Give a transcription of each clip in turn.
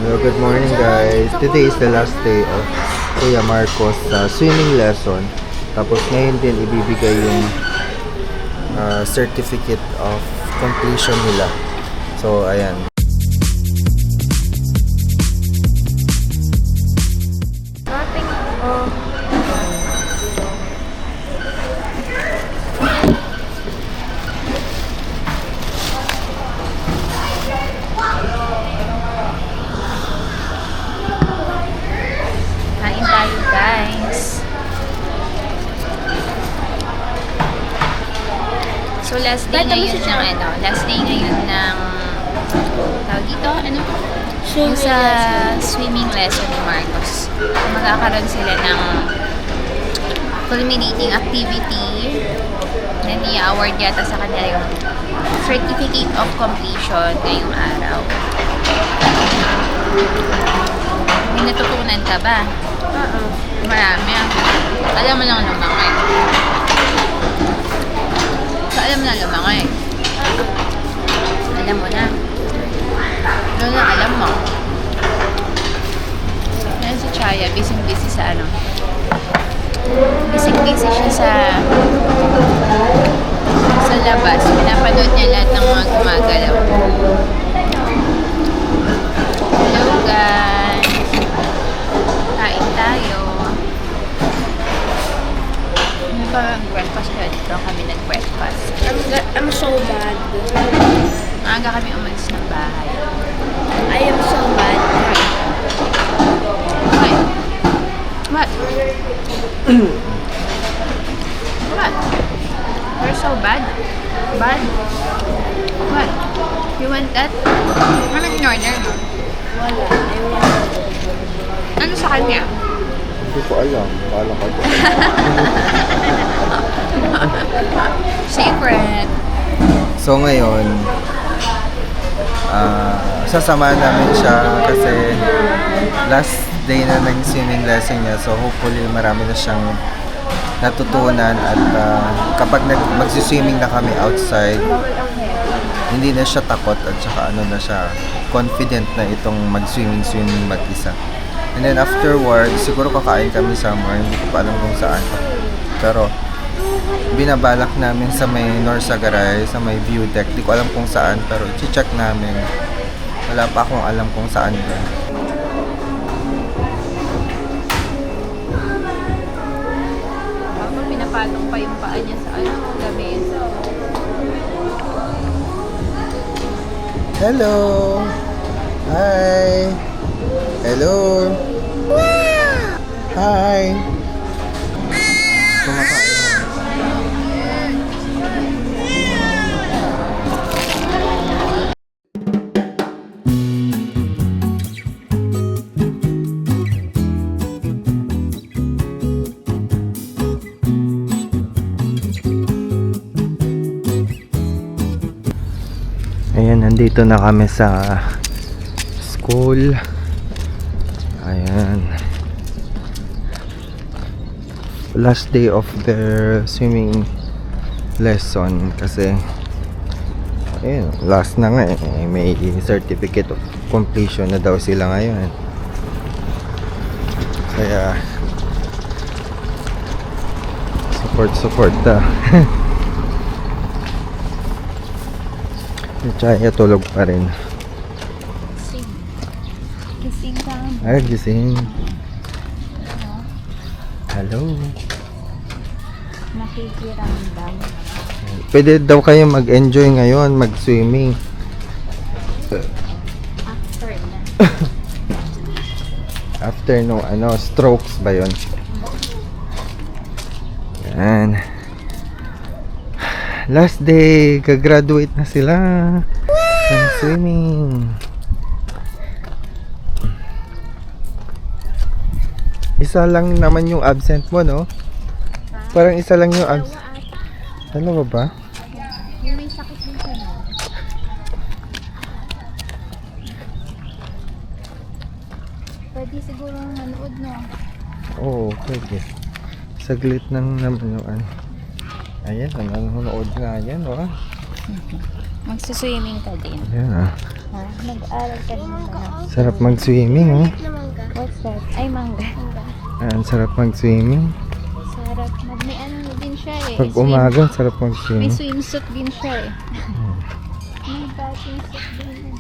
Hello, good morning guys. Today is the last day of Kuya Marcos swimming lesson. Tapos ngayon din ibibigay yung certificate of completion nila. So, ayan. Kain tayo, guys. So, last day ngayon ng last day ngayon ng tawag dito, yung sa swimming lesson ni Marcos. Magkakaroon sila ng culminating activity. Then, i-award yata sa kanila yung certificate of completion ngayong araw. May natutunan ka ba? Marami. Alam mo lang lumangay. So, alam mo na lumangay. Alam mo na. Doon na alam mo. Yan si Chaya, busy-busy sa ano. Busy-busy siya sa labas. Pinapanood niya lahat ng mga gumagalaw. Hello, guys. Kain tayo. Ano ba breakfast ka dito? Kami nag-breakfast. I'm so bad. Maaga kami umalis ng bahay. I am so bad. Okay. What? What? You're so bad? Bad? What? You want that? Ano in-order mo? Wala. Ano sa kanya? Hindi ko alam. Bahala ka dyan. Secret. So ngayon, sasamahan namin siya kasi last day na ng swimming lesson niya. So hopefully marami na siyang natutunan at kapag magsiswimming na kami outside, hindi na siya takot at saka ano na siya, confident na itong mag-swimming mag-isa. And then afterwards, siguro kakain kami somewhere, hindi ko pa alam kung saan. Pero binabalak namin sa may Norsagaray, sa may view deck. Di ko alam kung saan, pero i-check namin. Wala pa akong alam kung saan doon. Habang pinapatong pa yung paa niya sa lamesa. Hello! Hi! Hello! Hi! Kumakain. Ayan, nandito na kami sa school. Ayan. Last day of their swimming lesson kasi ayun, last na nga eh. May certificate of completion na daw sila ngayon. Kaya support Chaya tulog pa rin. Gising ka. Ay, gising. Hello. Nakikiramdam. Pwede daw kayo mag-enjoy ngayon, mag-swimming. After na. After nung strokes ba yun? Yan. Last day, gagraduate na sila ng swimming. Isa lang naman yung absent mo, no? Parang isa lang yung absent. Dalawa ba? Yung may sakit din siya, no? Pwede siguro manood, no? Oo, pwede. Saglit nang naman yung ano. Ayan, nanonood nga yan, oh. Magsuswimming ka din. Ayan ah. Ha? Mag-aaral ka din ba? Sarap mag-swimming oh. What's that? Ay, mangga. Ayan, sarap mag-swimming. Sarap. May ano din siya eh. Pag umaga, sarap May mag-swimming. swimsuit din siya eh. May bathing suit din.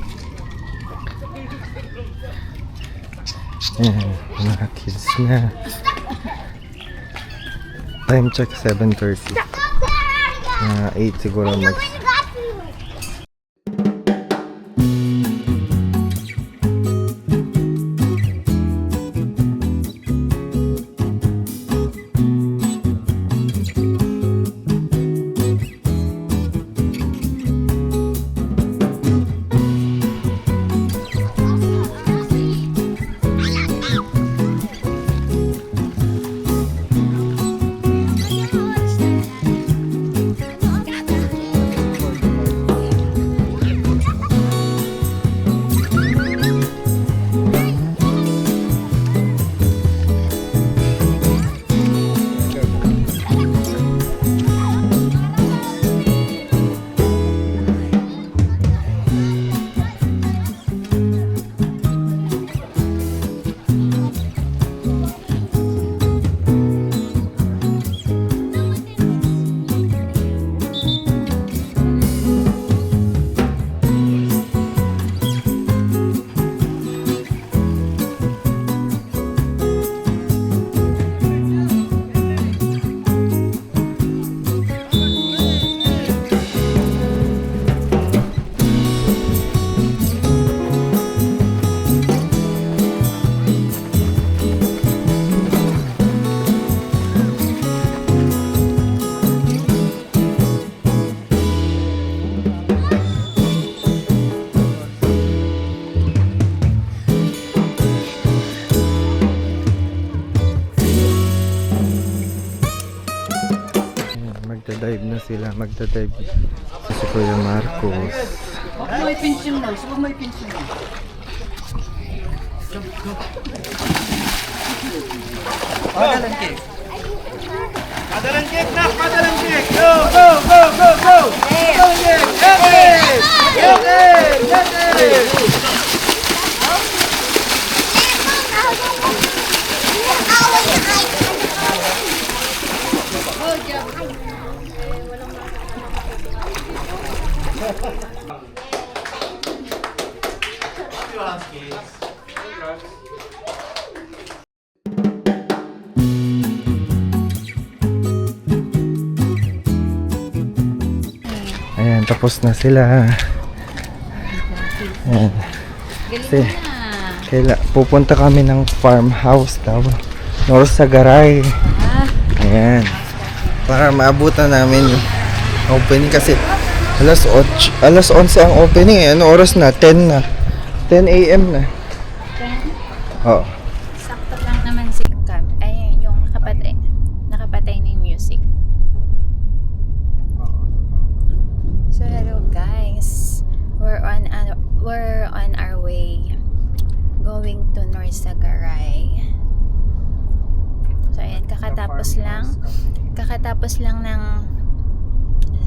Ayan, mga kids na. Time check 7:30. 8 siguro mag... Magdadive na sila, magdadive si Kuya Marcos. May pinsin mo, siguro may pinsin mo. Padalang cake. Padalang cake na, padalang cake. Go, go, go, go, go. Padalang cake, okay. Okay, okay. Ayan, tapos na sila. Ayan. Galing na. Pupunta kami ng farmhouse daw. Norsagaray. Ayan. Para maabutan namin yung opening kasi alas 11 ang opening eh. Ano oras na? 10 na. 10 a.m. na. Oo. Sakto lang naman si Cam. Ay, yung nakapatay na yung music. So hello guys. We're on our way going to Norsagaray. So ayan, kakatapos lang ng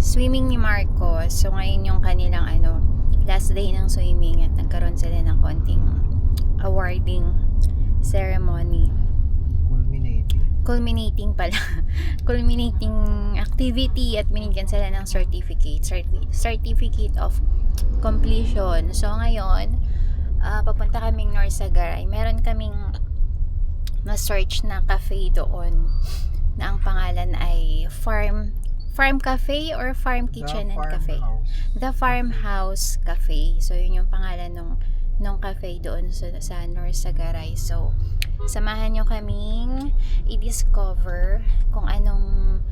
swimming ni Marcos. So ngayon yung kanilang last day ng swimming at nagkaroon sila ng konting awarding ceremony. Culminating activity at binigyan sila ng certificate of completion. So ngayon papunta kaming Norsagaray. Meron kaming na-search na cafe doon na ang pangalan ay Farm Cafe or Farm Kitchen and Cafe. The Farmhouse Cafe. So yun yung pangalan nung cafe doon sa Norsagaray. So samahan nyo kaming i-discover kung anong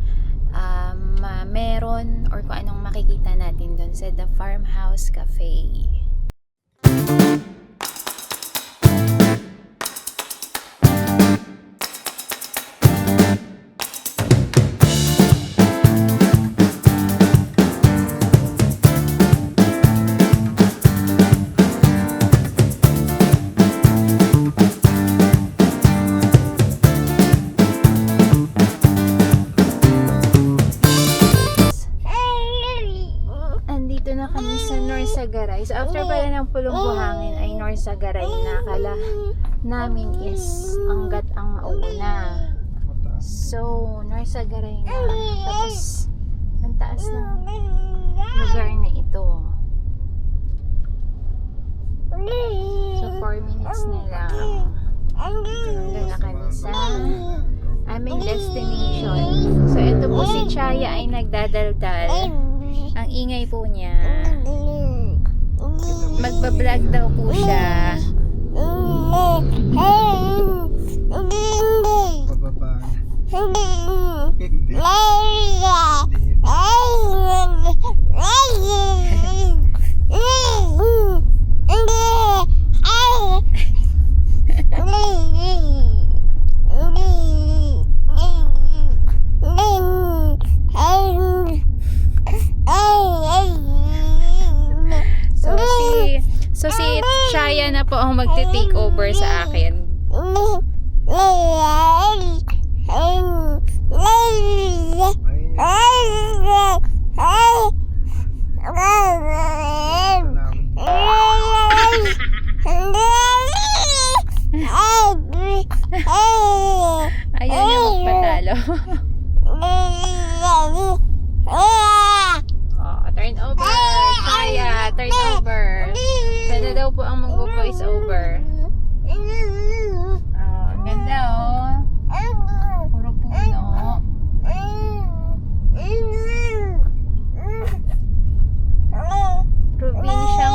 meron or kung anong makikita natin doon sa The Farmhouse Cafe. Andito na kami ng Pulong Buhangin ay Norsagaray na akala namin is Angat ang mauna. So, Norsagaray na. Tapos, ang taas ng lugar na ito. So, 4 minutes na lang. Nandun na kami sa aming destination. So, ito po si Chaya ay nagdadaldal. Ang ingay po niya. Magbablog daw po siya. Pababa. So si Chaya na po ang magte-take over sa akin. Ayaw niya magpatalo. Oh, turn over. Chaya, turn over. Siya na daw po ang mag-voice over. Oh, ang ganda oh. Puro puno.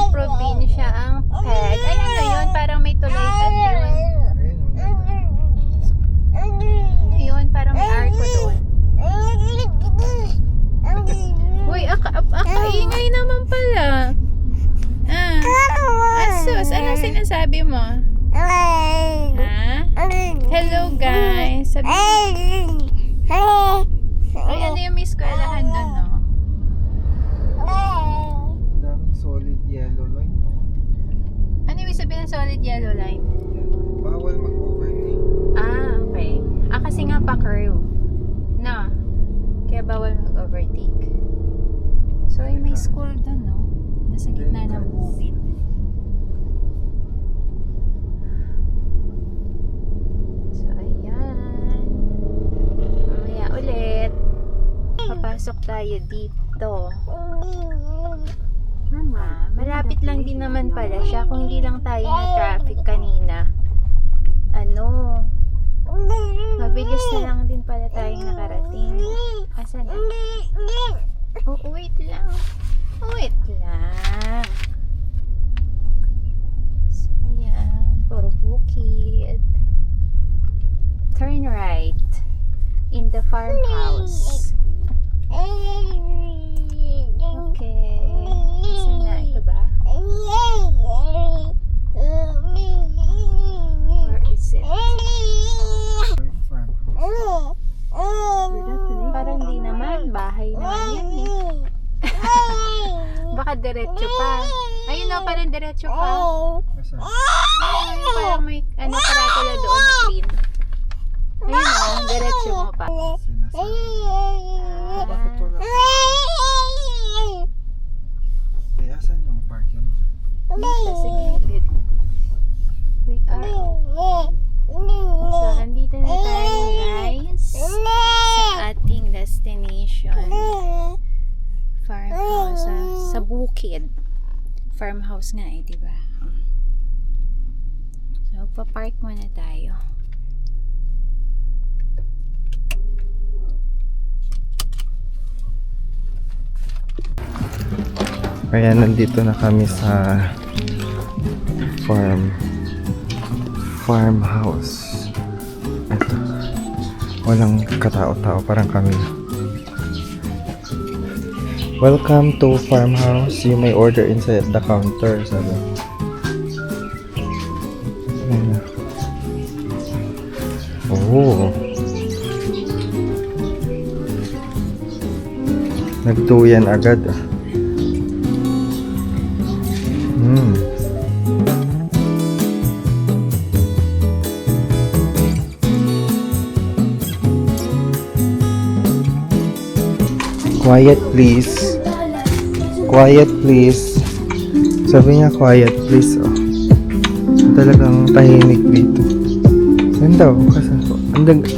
Probinsya ang peg. Ay, ano yun? Parang may tulay at yun. Yun, parang may arko doon. Uy, akaingay naman pala. Asus, ano sinasabi mo? Ha? Hello guys. Sabi Ay, ano yung may eskwelahan doon, no? Daming solid yellow line. Ano yung sabihin ng solid yellow line? Bawal mag-overtake. Ah, okay. Kasi nga pa curve. No? Kaya bawal mag-overtake. So, ay may school doon, no? Nasa gitna ng bukid. So, ayan. Mamaya ulit. Papasok tayo dito. Malapit lang din naman pala siya. Kung hindi lang tayo na traffic kanina. Mabilis na lang din pala tayong nakarating. Asan na? Oh, wait lang. Wait lang. So, ayan. Puro bukid. Turn right. In the farmhouse. Okay. Asan na? Ito ba? Where is it? Parang di naman. Bahay naman yan eh. Baka diretso pa. Ayun o, parang diretso pa. Ayun, parang may paratula doon na green. Ayun o, diretso mo pa. Bakit wala? Eh, asan yung parking? Dito sa gilid. We are open. So, andito na tayo guys sa ating destination. Farmhouse. Sa bukid. Farmhouse nga eh, diba? So, papark muna tayo. Kaya nandito na kami sa farmhouse. Ito. Walang katao-tao, parang kami. Welcome to farmhouse. You may order inside the counter. Sabi. Ayan. Oh. Nagtuyan agad. Quiet please. Quiet please. Sabi niya, quiet please, oh. Talagang tahimik dito. Ganda, oh. Kasi,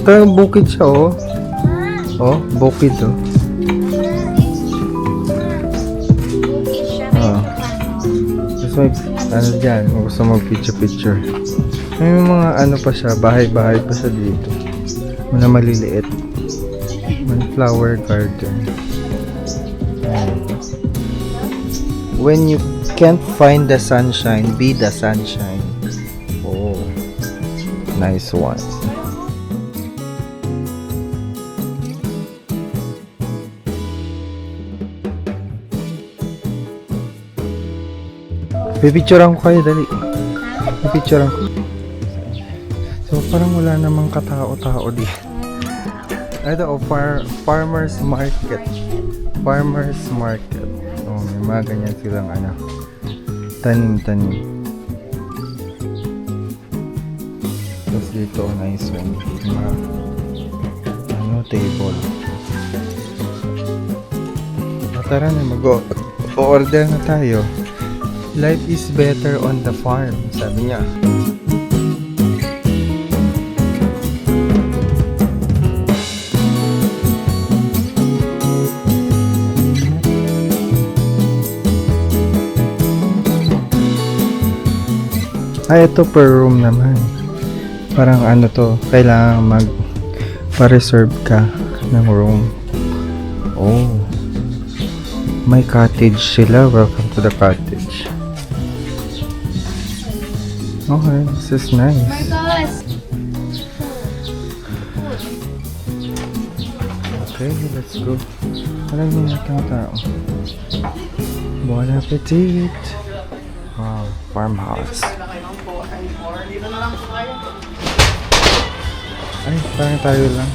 talagang bukid siya, oh. Oh, bukid, oh. Oh. Tapos may, ano dyan, kung gusto mag-picture. May mga ano pa siya, bahay-bahay pa siya dito. Mga maliliit. May flower garden. Ayan. When you can't find the sunshine, be the sunshine. Oh, nice one. Pipicturean ko kayo, dali. Pipicturean ko. So, parang wala namang katao-tao dito. Ito, oh, farmer's market. Farmer's market. Oh, may mga ganyan silang ano, tanim-tanim. Tapos dito, nice one. Mga, ano, table. Tara na, mag-order na tayo. Life is better on the farm, sabi niya. Ay, ito per room naman. Parang ano to, kailangan pa-reserve ka ng room. Oh. May cottage sila. Welcome to the cottage. Okay, this is nice. Okay, let's go. Parang hindi natin tao. Bon appetit! Wow, farmhouse. Ay, parang tayo lang.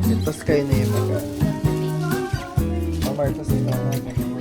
Okay, tapos kayo na yung mag- Omar, tapos ikaw na gagawin mo.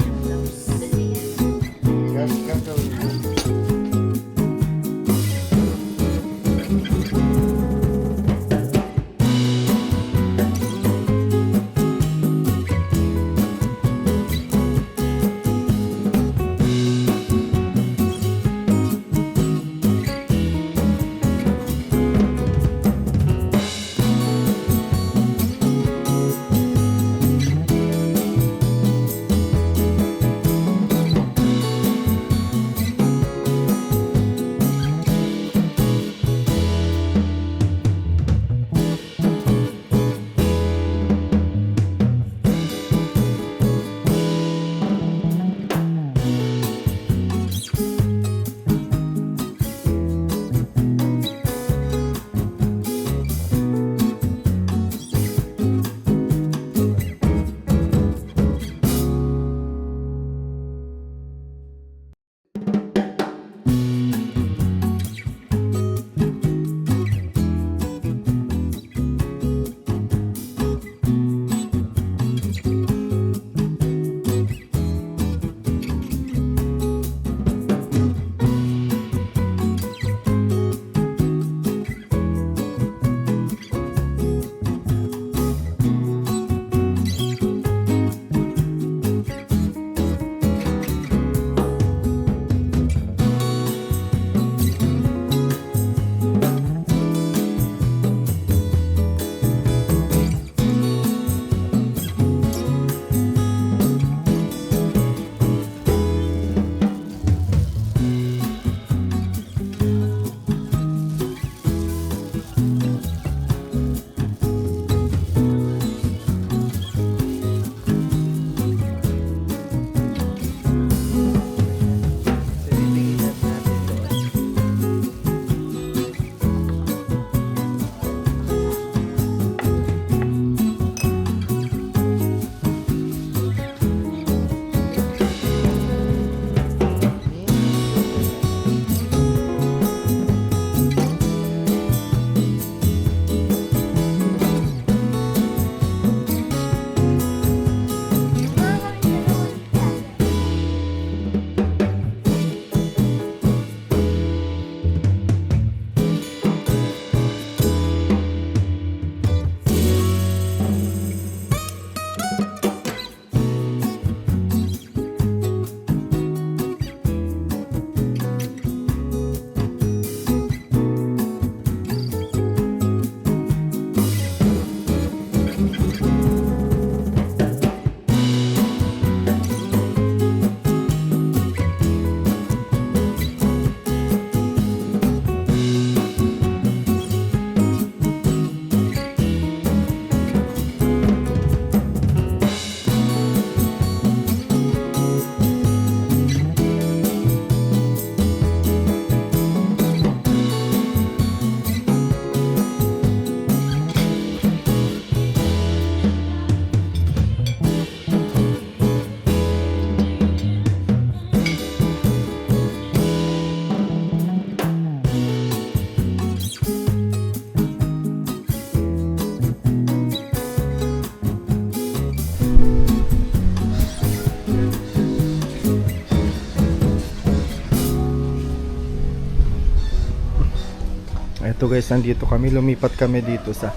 Ito guys, nandito kami. Lumipat kami dito sa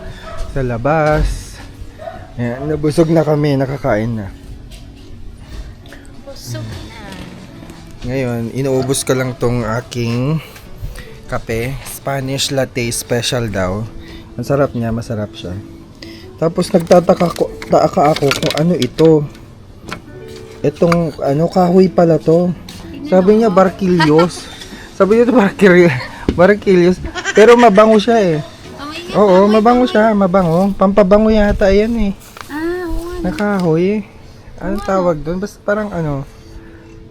labas. Ayan, nabusog na kami. Nakakain na. Busog na. Ngayon, inuubos ko lang tong aking kape. Spanish latte special daw. Ang sarap niya, masarap siya. Tapos nagtataka ako kung ano ito. Itong ano, kahoy pala to. Sabi niya barquillos. Sabi niya ito barquillos. Pero mabango siya eh. Oo, mabango siya, mabango. Pampabango yata yan eh. Oo. Nakahoy. Anong tawag doon? Basta parang ano,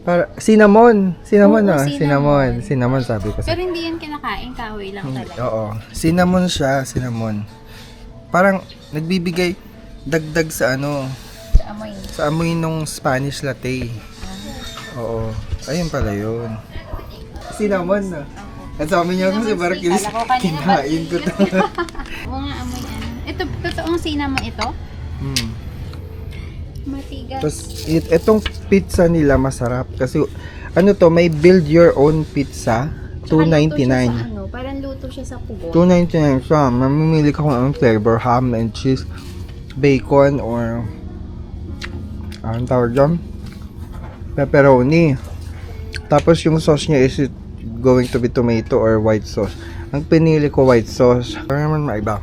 para cinnamon. Cinnamon Oo, na, cinnamon. cinnamon sabi ko. Pero hindi yan kinakain, kahoy lang talaga. Oo, cinnamon siya, cinnamon. Parang nagbibigay dagdag sa ano, Sa amoy. sa amoy nung Spanish latte. Oo, ayun pala yun. Cinnamon na. At sabi niya kasi barquillos, Kala ko kanina kinain ko to. Oo nga, amoy ano. Ito, totoong cinnamon ito? Matigas. Tapos itong pizza nila masarap kasi ano to, may build your own pizza. Tsaka luto siya sa 2.99. ano, parang luto siya sa pugon. 2.99 siya. Mamimili ka kung anong flavor, ham and cheese, bacon or anong tawag dyan? Pepperoni. Tapos yung sauce niya is it going to be tomato or white sauce. Ang pinili ko white sauce. Para naman maiba.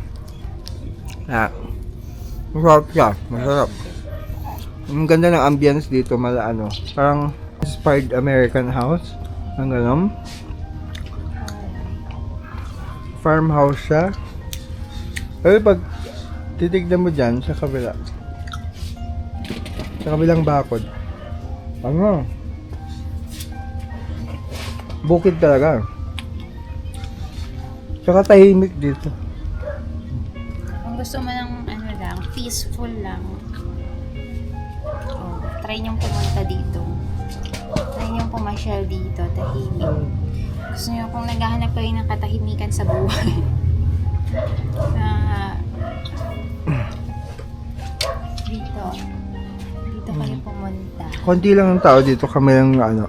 Masarap siya. Masarap. Ang ganda ng ambience dito, mala ano. Parang inspired American house. Ang ganon. Farmhouse siya. Pero pag titignan mo dyan sa kabila. Sa kabilang bakod. Ano? Bukid talaga. Tsaka tahimik dito. Kung gusto mo ng ano lang, peaceful lang. Oh, try niyong pumunta dito. Try niyong pumasyal dito, tahimik. Gusto niyo kung naghahanap kayo ng katahimikan sa buhay. Dito. Dito kayo pumunta. Konti lang ang tao dito. Kami lang ano.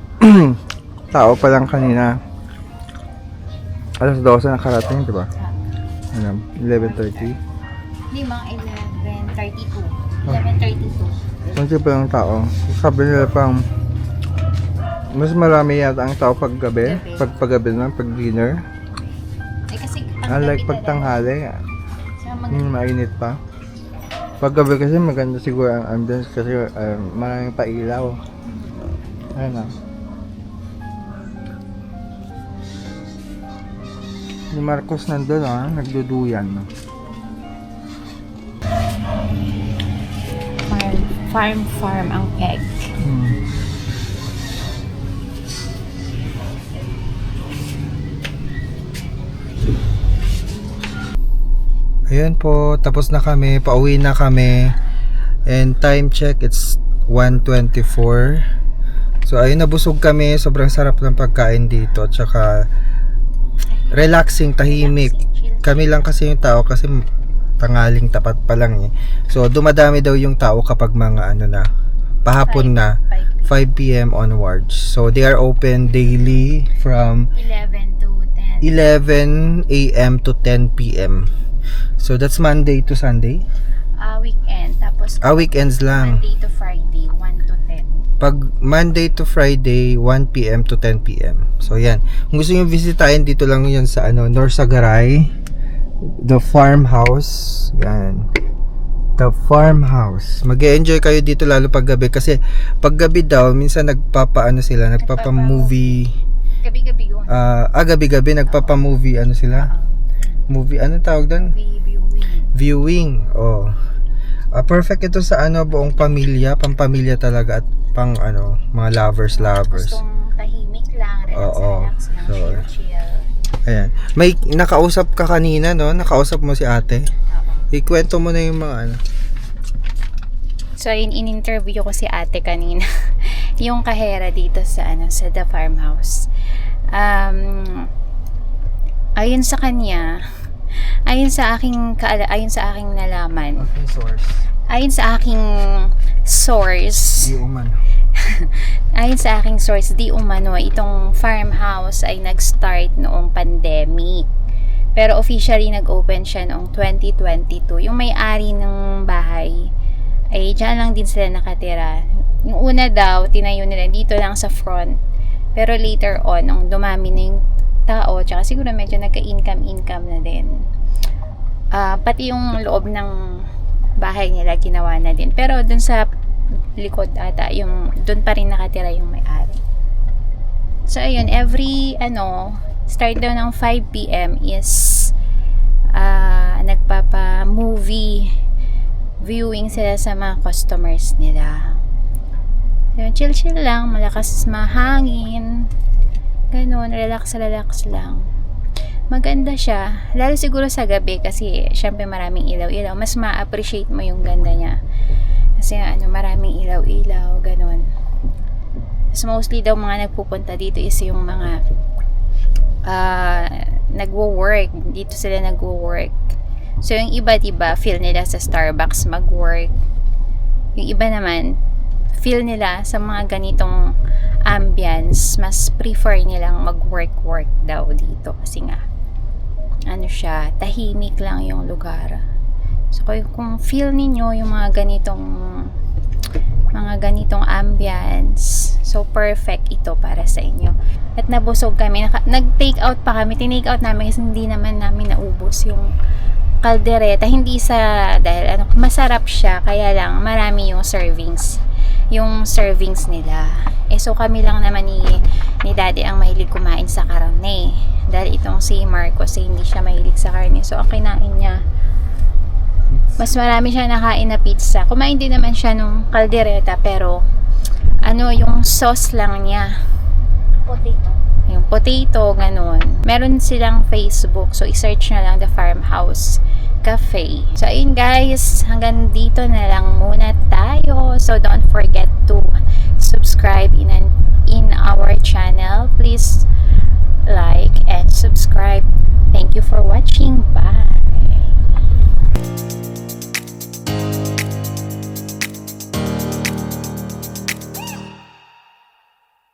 Tao pa lang kanina. Alas 12 na karating, diba? Ano, 11:30. Hindi, mga 11:32. 11:32. Konti pa lang tao. Sabi nila pang mas marami yata ang tao paggabi. Paggabi na, pag dinner. Eh kasi Unlike pag tanghali. Sa mag- Mainit pa. Paggabi kasi maganda siguro ang ambience kasi maraming pailaw. Ayun na. Si Marcos nandun nagduduyan. farm ang peg. Ayan po, tapos na kami, pauwi na kami. And time check, it's 1:24. So ayun, nabusog kami, sobrang sarap ng pagkain dito. Tsaka relaxing, tahimik. Kami lang kasi yung tao kasi tanghaling tapat pa lang eh. So dumadami daw yung tao kapag mga ano na, pahapon na, 5 p.m. onwards. So they are open daily from 11 to 10. 11 a.m. to 10 p.m. So that's Monday to Sunday? Weekend. Tapos Weekends lang. Monday to Friday, 1 to 10. Pag Monday to Friday, 1 p.m. to 10 p.m. So yan. Kung gusto nyo visitahin, dito lang yun sa Norsagaray. The farmhouse. Yan. The farmhouse. Mag-e-enjoy kayo dito lalo pag gabi. Kasi pag gabi daw, minsan nagpapa-movie. Gabi-gabi yun. Gabi-gabi nagpapa-movie sila? Movie, anong tawag doon? Viewing. Oh. Perfect ito sa buong pamilya, pampamilya talaga at pang mga lovers. Gustong tahimik lang, relax lang, So, chill. Ayan. May nakausap ka kanina, no? Nakausap mo si ate. Ikwento mo na yung mga So, in-interview ko si ate kanina. Yung kahera dito sa sa The Farmhouse. Ayon sa kanya, ayon sa aking nalaman. Okay, source. Ayon sa aking source. Di uman. Ayon sa aking source, di umano itong farmhouse ay nag-start noong pandemic. Pero officially nag-open siya noong 2022. Yung may-ari ng bahay ay dyan lang din sila nakatira. Yung una daw, tinayo nila dito lang sa front. Pero later on, nung dumami na yung tao, tsaka siguro medyo nagka-income na din. Pati yung loob ng bahay nila ginawa na din. Pero dun sa likod ata, dun pa rin nakatira yung may-ari. So ayun, every start daw ng 5 p.m. is nagpapa-movie viewing sila sa mga customers nila. So, chill lang, malakas mahangin, ganun, relax lang. Maganda siya, lalo siguro sa gabi kasi syempre maraming ilaw-ilaw, mas ma-appreciate mo yung ganda niya. Kasi maraming ilaw-ilaw, ganun. So, mostly daw mga nagpupunta dito is yung mga nagwo-work. Dito sila nagwo-work. So, yung iba, diba, feel nila sa Starbucks mag-work. Yung iba naman, feel nila sa mga ganitong ambience, mas prefer nilang mag-work daw dito. Kasi nga, siya, tahimik lang yung lugar. So, kung feel ninyo yung mga ganitong ambience, so perfect ito para sa inyo. At nabusog kami, nag-take out pa kami, tinake out namin kasi hindi naman namin naubos yung kaldereta, dahil masarap siya, kaya lang marami yung servings nila. So kami lang naman ni Daddy ang mahilig kumain sa karne, dahil itong si Marcos hindi siya mahilig sa karne, so ang kinain niya mas marami siya nakain na pizza. Kumain din naman siya nung kaldereta, pero yung sauce lang niya, yung potato, ganun. Meron silang Facebook, so i-search na lang The Farmhouse Cafe. So ayun guys, hanggang dito na lang muna tayo. So don't forget to subscribe in our channel. Please like and subscribe. Thank you for watching.